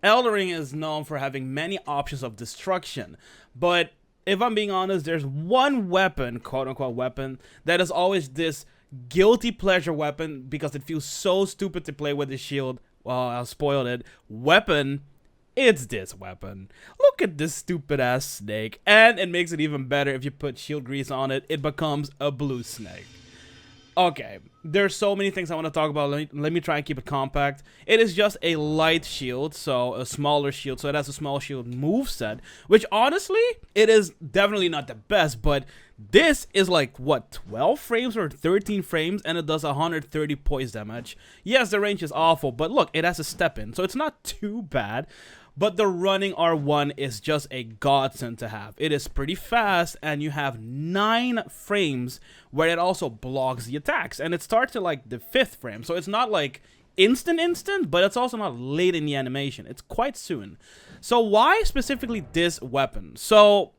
Elden Ring is known for having many options of destruction, but if I'm being honest, there's one weapon, quote-unquote weapon, that is always this guilty pleasure weapon because it feels so stupid to play with the shield. Well, I spoiled it. Weapon. It's this weapon. Look at this stupid ass snake. And it makes it even better if you put shield grease on it. It becomes a blue snake. Okay, there's so many things I want to talk about. Let me try and keep it compact. It is just a light shield, so a smaller shield. So it has a small shield moveset, which honestly, it is definitely not the best, but this is like, what, 12 frames or 13 frames, and it does 130 poise damage. Yes, the range is awful, but look, it has a step in, so it's not too bad. But the running R1 is just a godsend to have. It is pretty fast, and you have 9 frames where it also blocks the attacks. And it starts at like the 5th frame, so it's not like instant, but it's also not late in the animation. It's quite soon. So why specifically this weapon? So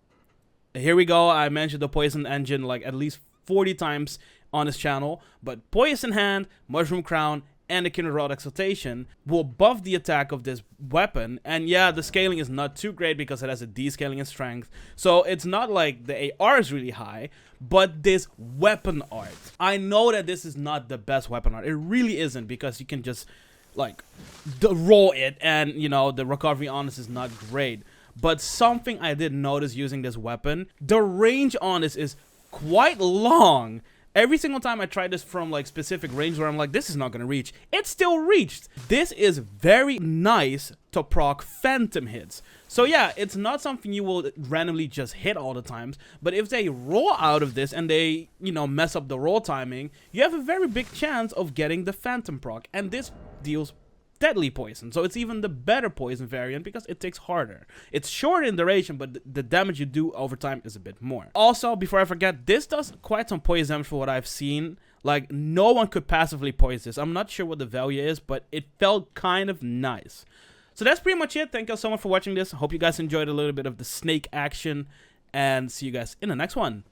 here we go. I mentioned the poison engine like at least 40 times on this channel, but poison hand, mushroom crown, and the Kindred Rod Exaltation will buff the attack of this weapon. And yeah, the scaling is not too great because it has a descaling in strength, so it's not like the AR is really high. But this weapon art, I know that this is not the best weapon art. It really isn't, because you can just like roll it, and you know, the recovery on this is not great. But something I did notice using this weapon, the range on this is quite long. Every single time I tried this from like specific range where I'm like, this is not gonna reach, it still reached. This is very nice to proc phantom hits. So yeah, it's not something you will randomly just hit all the times, but if they roll out of this and they, you know, mess up the roll timing, you have a very big chance of getting the phantom proc, and this deals deadly poison, so it's even the better poison variant because it takes harder. It's short in duration, but the damage you do over time is a bit more. Also, before I forget, this does quite some poison damage for what I've seen. Like, no one could passively poison this. I'm not sure what the value is, but it felt kind of nice. So that's pretty much it. Thank you so much for watching this. I hope you guys enjoyed a little bit of the snake action, and see you guys in the next one.